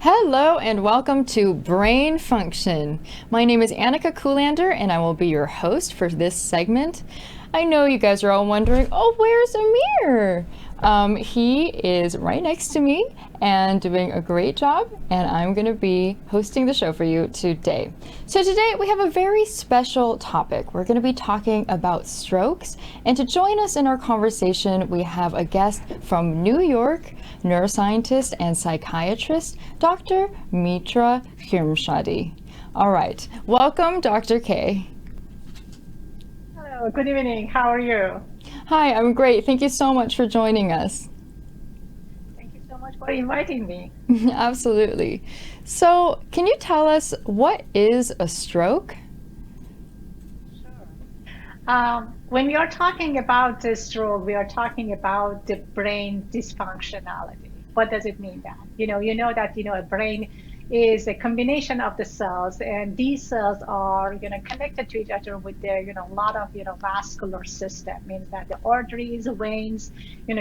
Hello and welcome to Brain Function. My name is Anika Kulander and I will be your host for this segment. I know you guys are all wondering, oh, where's Amir? He is right next to me and doing a great job, and I'm going to be hosting the show for you today. So today we have a very special topic. We're going to be talking about strokes, and to join us in our conversation, we have a guest from New York, neuroscientist and psychiatrist, Dr. Mitra Khorramshadi. All right, welcome, Dr. K. Hello, good evening. How are you? Hi, I'm great. Thank you so much for joining us. Thank you so much for inviting me. Absolutely. So, can you tell us what is a stroke? Sure. When we are talking about the stroke, we are talking about the brain dysfunctionality. What does it mean that? You know that a brain is a combination of the cells, and these cells are connected to each other with their a lot of vascular system. Means that the arteries, veins,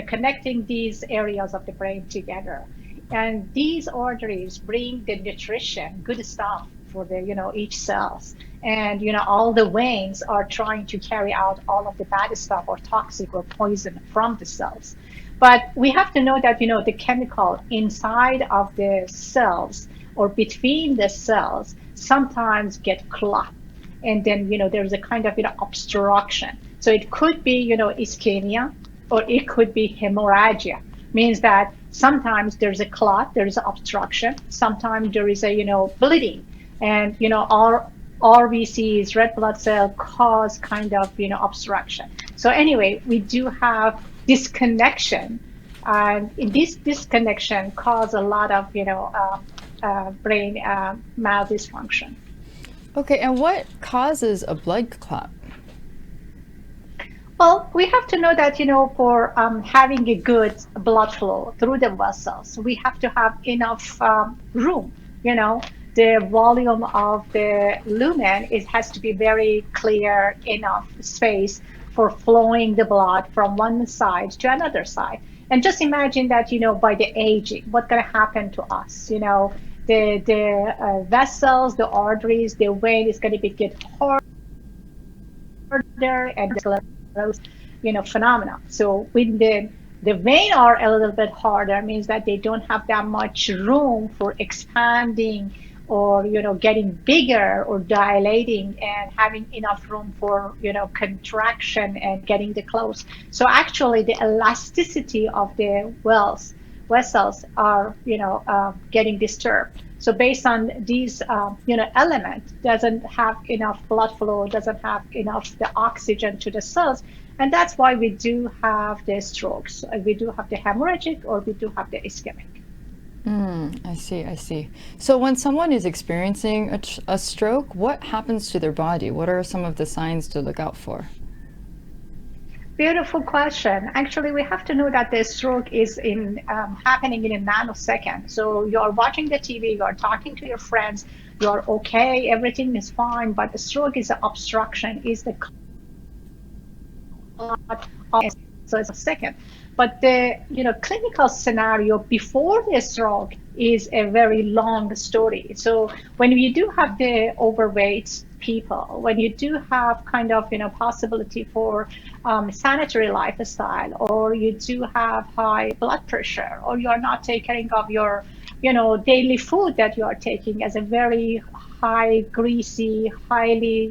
connecting these areas of the brain together, and these arteries bring the nutrition, good stuff for the each cells, and all the veins are trying to carry out all of the bad stuff or toxic or poison from the cells. But we have to know that the chemical inside of the cells or between the cells sometimes get clot, and then there's a kind of obstruction. So it could be ischemia, or it could be hemorrhagia. Means that sometimes there's a clot, there's an obstruction, sometimes there is a bleeding, and our RBCs, red blood cell, cause kind of obstruction. So anyway, we do have disconnection, and in this disconnection cause a lot of brain malfunction. Okay, and what causes a blood clot? Well, we have to know that for having a good blood flow through the vessels, we have to have enough room. The volume of the lumen has to be very clear, enough space for flowing the blood from one side to another side. And just imagine that by the aging, what's going to happen to us? The vessels, the arteries, the vein is going to get harder, and sclerosis, phenomena. So when the vein are a little bit harder, means that they don't have that much room for expanding or getting bigger or dilating and having enough room for contraction and getting the close. So actually the elasticity of the vessels are getting disturbed. So based on these element doesn't have enough blood flow, doesn't have enough the oxygen to the cells, and that's why we do have the strokes. We do have the hemorrhagic, or we do have the ischemic. I see. So when someone is experiencing a stroke, what happens to their body? What are some of the signs to look out for? Beautiful question. Actually, we have to know that the stroke is happening in a nanosecond. So you're watching the TV, you're talking to your friends, you're okay, everything is fine, but the stroke is an obstruction, is the clot, so it's a second. But the clinical scenario before the stroke is a very long story. So when you do have the overweight people, when you do have kind of possibility for sanitary lifestyle, or you do have high blood pressure, or you are not taking of your daily food that you are taking as a very high greasy, highly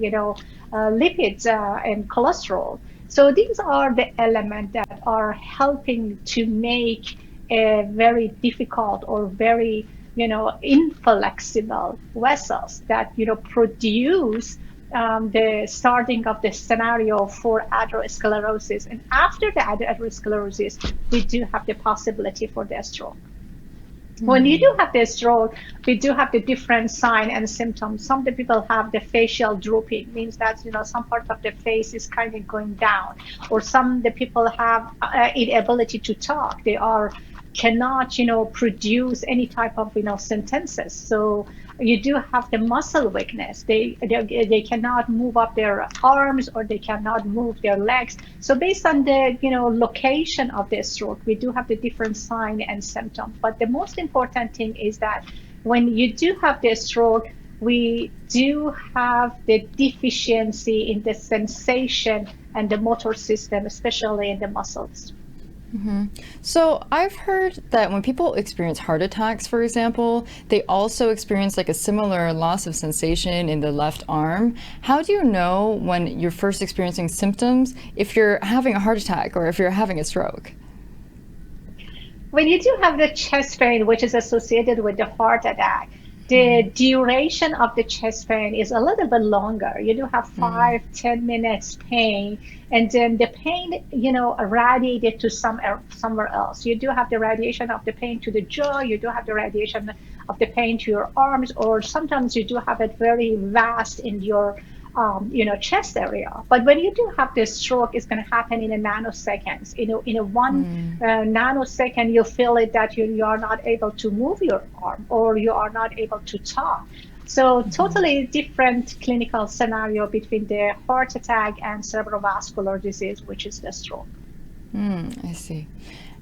lipids and cholesterol. So these are the elements that are helping to make a very difficult or very inflexible vessels that produce the starting of the scenario for atherosclerosis. And after the atherosclerosis, we do have the possibility for the stroke. When you do have the stroke, we do have the different sign and symptoms. Some of the people have the facial drooping, means that some part of the face is kind of going down, or some of the people have inability to talk. They cannot produce any type of sentences. So you do have the muscle weakness. They cannot move up their arms, or they cannot move their legs. So based on the location of the stroke, we do have the different sign and symptom. But the most important thing is that when you do have the stroke, we do have the deficiency in the sensation and the motor system, especially in the muscles. So I've heard that when people experience heart attacks, for example, they also experience like a similar loss of sensation in the left arm. How do you know when you're first experiencing symptoms if you're having a heart attack or if you're having a stroke? When you do have the chest pain, which is associated with the heart attack, the duration of the chest pain is a little bit longer. You do have 5-10 minutes pain, and then the pain, radiated to somewhere else. You do have the radiation of the pain to the jaw. You do have the radiation of the pain to your arms, or sometimes you do have it very vast in your chest area. But when you do have this stroke, it's going to happen in a nanoseconds. In a one nanosecond, you feel it that you are not able to move your arm, or you are not able to talk. So totally different clinical scenario between the heart attack and cerebrovascular disease, which is the stroke. I see.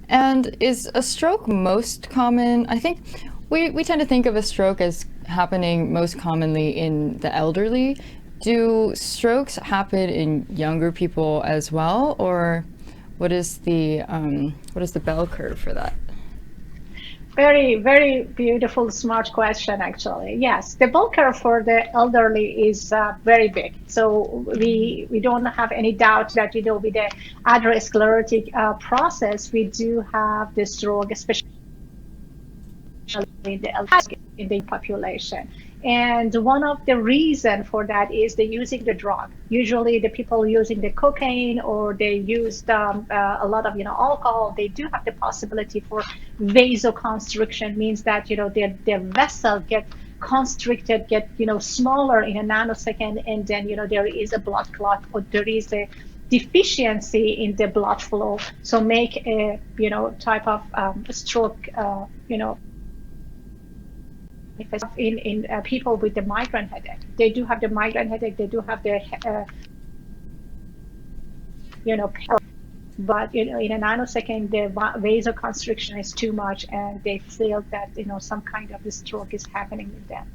And is a stroke most common? I think we tend to think of a stroke as happening most commonly in the elderly. Do strokes happen in younger people as well, or what is the bell curve for that? Very, very beautiful, smart question, actually. Yes, the bell curve for the elderly is very big. So we don't have any doubt that, with the atherosclerotic process, we do have the stroke, especially in the population. And one of the reason for that is the using the drug. Usually the people using the cocaine, or they used a lot of alcohol, they do have the possibility for vasoconstriction, means that their vessel get constricted, get smaller in a nanosecond, and then there is a blood clot, or there is a deficiency in the blood flow, so make a type of stroke in people with the migraine headache. They do have the migraine headache, they do have the but in a nanosecond the vasoconstriction is too much, and they feel that some kind of the stroke is happening with them.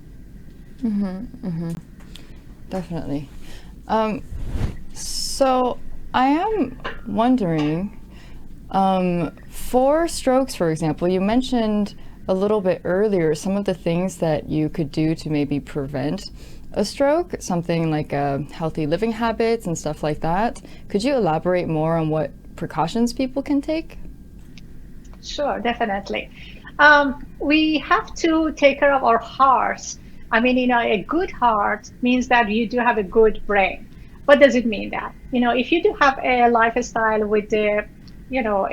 Definitely. So I am wondering, for strokes, for example, you mentioned a little bit earlier some of the things that you could do to maybe prevent a stroke, something like healthy living habits and stuff like that. Could you elaborate more on what precautions people can take? Sure, definitely. We have to take care of our hearts. I mean, a good heart means that you do have a good brain. What does it mean that? If you do have a lifestyle with the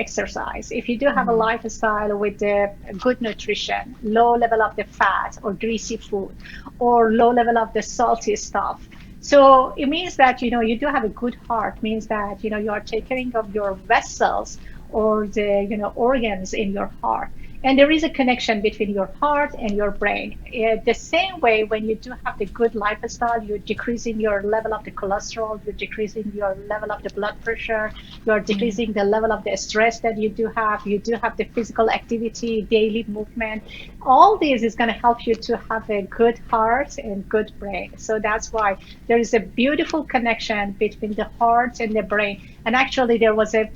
exercise, if you do have a lifestyle with the good nutrition, low level of the fat or greasy food, or low level of the salty stuff, so it means that you do have a good heart, means that you are taking care of your vessels, or the organs in your heart. And there is a connection between your heart and your brain. The same way, when you do have the good lifestyle, you're decreasing your level of the cholesterol, you're decreasing your level of the blood pressure, you're decreasing the level of the stress that you do have the physical activity, daily movement. All this is going to help you to have a good heart and good brain. So that's why there is a beautiful connection between the heart and the brain. And actually, there was a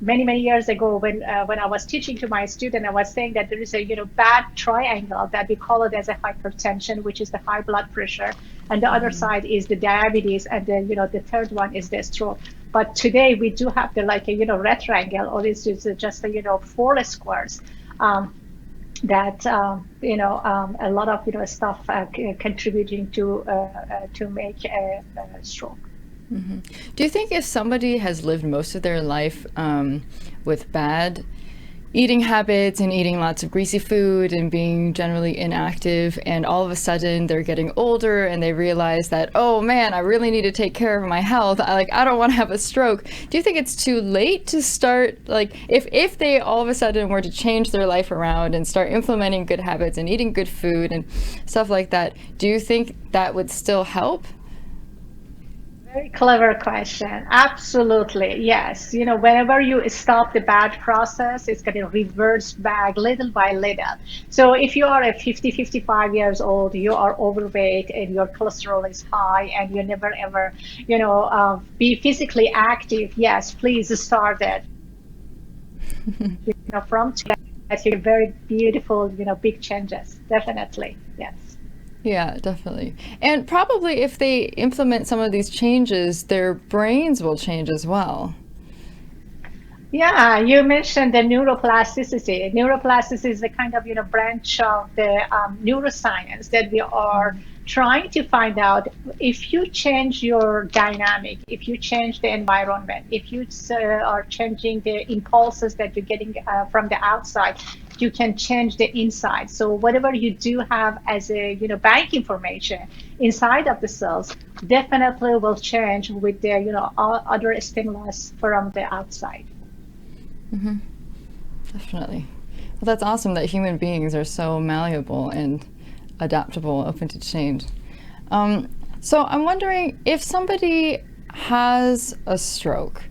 many years ago when I was teaching to my student, I was saying that there is a bad triangle that we call it as a hypertension, which is the high blood pressure, and the other side is the diabetes, and then the third one is the stroke. But today we do have the red triangle, or it's just 4 squares. That a lot of stuff contributing to make a stroke. Do you think if somebody has lived most of their life with bad eating habits and eating lots of greasy food and being generally inactive, and all of a sudden they're getting older and they realize that, oh man, I really need to take care of my health, I don't want to have a stroke, do you think it's too late to start, if they all of a sudden were to change their life around and start implementing good habits and eating good food and stuff like that, do you think that would still help? Very clever question. Absolutely. Yes. Whenever you stop the bad process, it's going to reverse back little by little. So if you are a 50, 55 years old, you are overweight and your cholesterol is high and you never ever, be physically active, yes, please start it. From that, you get very beautiful, big changes. Definitely. Yes. Yeah, definitely. And probably if they implement some of these changes, their brains will change as well. Yeah, you mentioned the neuroplasticity. Neuroplasticity is a kind of branch of the neuroscience that we are trying to find out if you change your dynamic, if you change the environment, if you are changing the impulses that you're getting from the outside, you can change the inside. So whatever you do have as a bank information inside of the cells definitely will change with the all other stimulus from the outside. Definitely. Well, that's awesome that human beings are so malleable and adaptable, open to change. So I'm wondering if somebody has a stroke,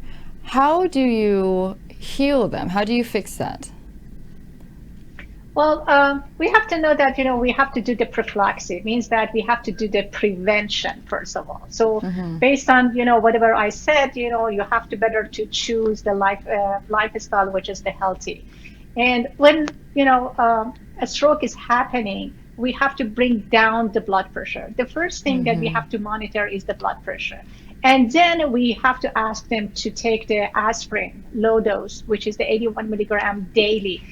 how do you heal them? How do you fix that? Well, we have to know that, we have to do the prophylaxis. It means that we have to do the prevention, first of all. So based on, whatever I said, you have to better to choose the lifestyle, which is the healthy. And when, a stroke is happening, we have to bring down the blood pressure. The first thing that we have to monitor is the blood pressure. And then we have to ask them to take the aspirin, low dose, which is the 81 milligram daily,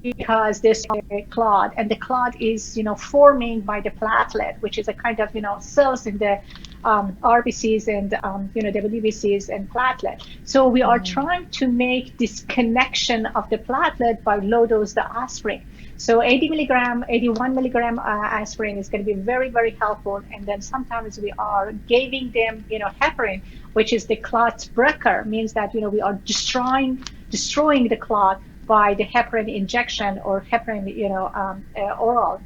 because there's a clot, and the clot is forming by the platelet, which is a kind of cells in the RBCs and WBCs and platelet. So we are trying to make this connection of the platelet by low dose the aspirin. So 81 milligram aspirin is going to be very, very helpful. And then sometimes we are giving them heparin, which is the clot breaker, means that we are destroying the clot by the heparin injection or heparin, oral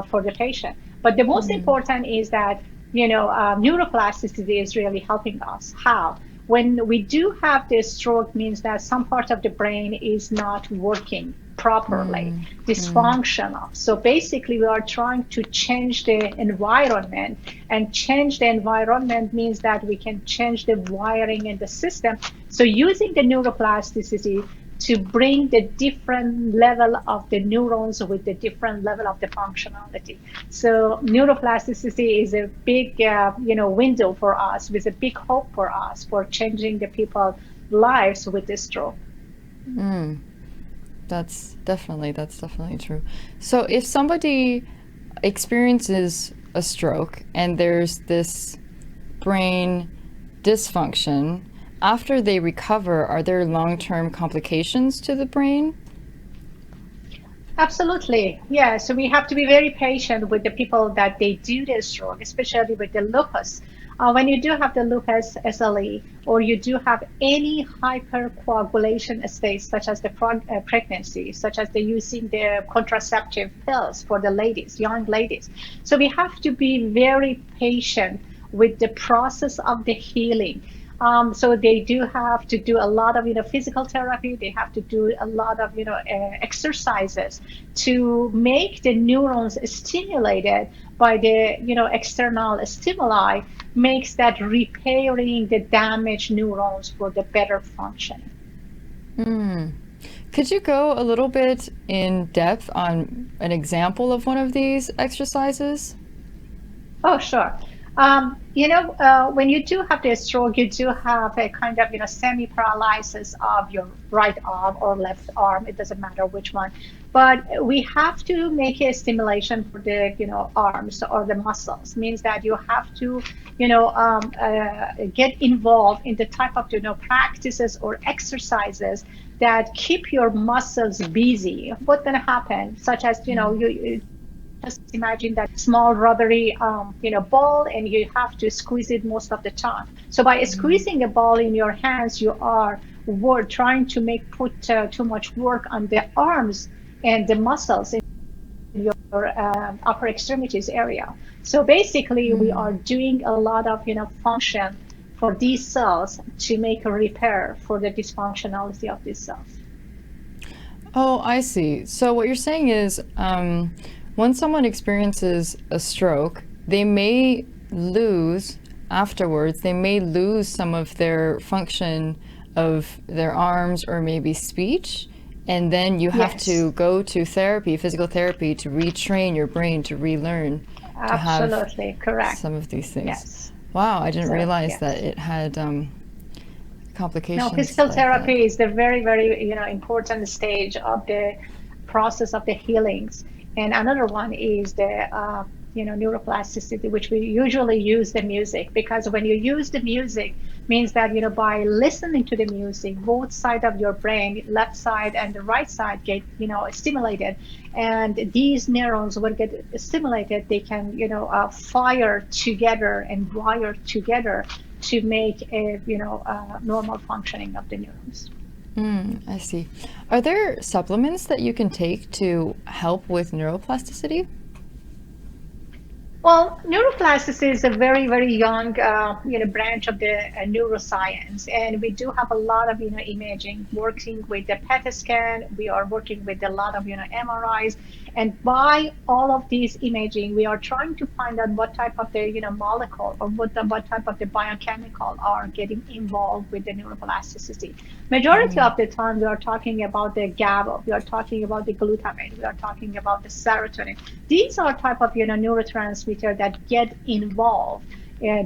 for the patient. But the most important is that, neuroplasticity is really helping us. How? When we do have this stroke, means that some part of the brain is not working properly, dysfunctional. So basically, we are trying to change the environment, and change the environment means that we can change the wiring in the system. So using the neuroplasticity to bring the different level of the neurons with the different level of the functionality. So neuroplasticity is a big, window for us, with a big hope for us for changing the people's lives with this stroke. That's definitely true. So if somebody experiences a stroke and there's this brain dysfunction, after they recover, are there long-term complications to the brain? Absolutely. Yeah. So we have to be very patient with the people that they do the stroke, especially with the lupus. When you do have the lupus SLE, or you do have any hypercoagulation states, such as the pregnancy, such as the using the contraceptive pills for the ladies, young ladies. So we have to be very patient with the process of the healing. So they do have to do a lot of physical therapy. They have to do a lot of exercises to make the neurons stimulated by the external stimuli, makes that repairing the damaged neurons for the better function. Could you go a little bit in depth on an example of one of these exercises? Oh, sure. When you do have the stroke, you do have a kind of, semi-paralysis of your right arm or left arm. It doesn't matter which one. But we have to make a stimulation for the, arms or the muscles. Means that you have to, get involved in the type of, practices or exercises that keep your muscles busy. What's going to happen? Such as, you just imagine that small rubbery, ball, and you have to squeeze it most of the time. So by squeezing a ball in your hands, you are trying to put too much work on the arms and the muscles your upper extremities area. So basically, we are doing a lot of function for these cells to make a repair for the dysfunctionality of these cells. Oh, I see. So what you're saying is, when someone experiences a stroke, they may lose afterwards, they may lose some of their function of their arms or maybe speech, and then you have to go to therapy, physical therapy, to retrain your brain to relearn to have correct. some of these things. Yes. Wow, I didn't realize that it had complications. No, physical like therapy is the very, very important stage of the process of the healings. And another one is the neuroplasticity, which we usually use the music, because when you use the music, means that by listening to the music, both sides of your brain, left side and the right side, get stimulated, and these neurons will get stimulated. They can fire together and wire together to make a normal functioning of the neurons. I see. Are there supplements that you can take to help with neuroplasticity? Well, neuroplasticity is a very, very young, branch of the neuroscience, and we do have a lot of, imaging, working with the PET scan. We are working with a lot of, MRIs, and by all of these imaging, we are trying to find out what type of the, molecule or what type of the biochemical are getting involved with the neuroplasticity. Majority of the time, we are talking about the GABA, we are talking about the glutamate, we are talking about the serotonin. These are type of, neurotransmitters that get involved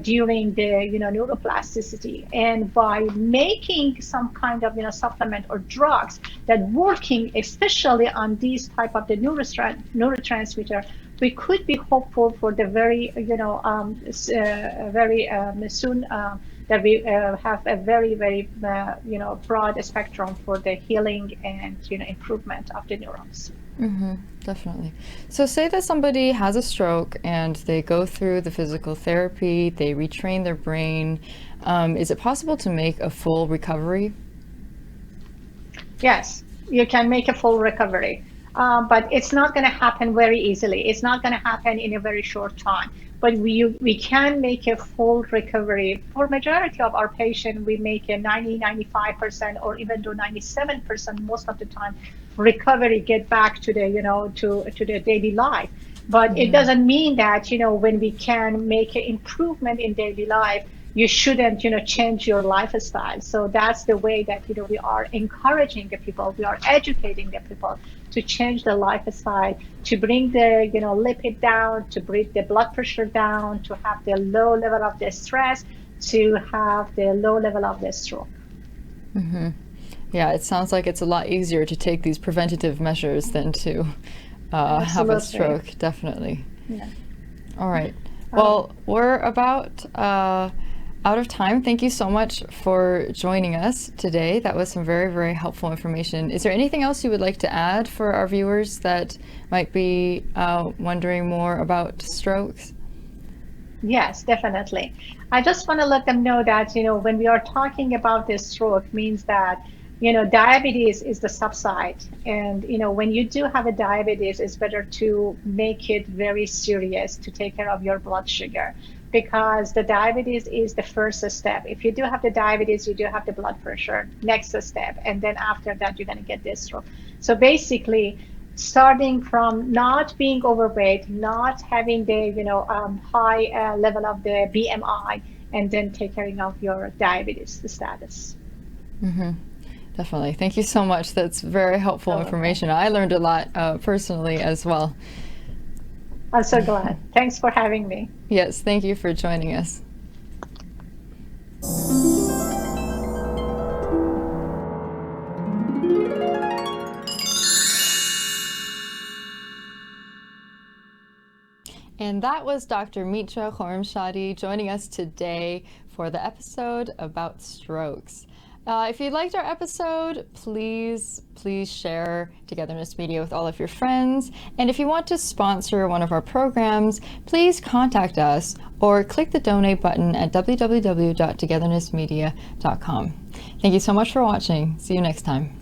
during the neuroplasticity, and by making some kind of supplement or drugs that working especially on these type of the neurotransmitter, we could be hopeful for the very soon that we have a very, very broad spectrum for the healing and improvement of the neurons. Definitely. So say that somebody has a stroke and they go through the physical therapy, they retrain their brain. Is it possible to make a full recovery? Yes, you can make a full recovery, but it's not going to happen very easily. It's not going to happen in a very short time. But we can make a full recovery. For majority of our patients, we make a 90-95%, or even to 97% most of the time. Recovery, get back to the to the daily life. But it doesn't mean that when we can make an improvement in daily life, you shouldn't change your lifestyle. So that's the way that we are encouraging the people, we are educating the people to change the lifestyle, to bring the lipid down, to bring the blood pressure down, to have the low level of the stress, to have the low level of the stroke. Yeah, it sounds like it's a lot easier to take these preventative measures than to have a stroke, definitely. Yeah. All right. Well, we're about out of time. Thank you so much for joining us today. That was some very, very helpful information. Is there anything else you would like to add for our viewers that might be wondering more about strokes? Yes, definitely. I just want to let them know that, when we are talking about this stroke, means that, diabetes is the subside. And, when you do have a diabetes, it's better to make it very serious, to take care of your blood sugar, because the diabetes is the first step. If you do have the diabetes, you do have the blood pressure, next step. And then after that, you're going to get this stroke. So basically, starting from not being overweight, not having the high level of the BMI, and then take care of your diabetes status. Definitely. Thank you so much. That's very helpful information. I learned a lot personally as well. I'm so glad. Thanks for having me. Yes, thank you for joining us. And that was Dr. Mitra Khorramshadi joining us today for the episode about strokes. If you liked our episode, please share Togetherness Media with all of your friends. And if you want to sponsor one of our programs, please contact us or click the donate button at www.togethernessmedia.com. Thank you so much for watching. See you next time.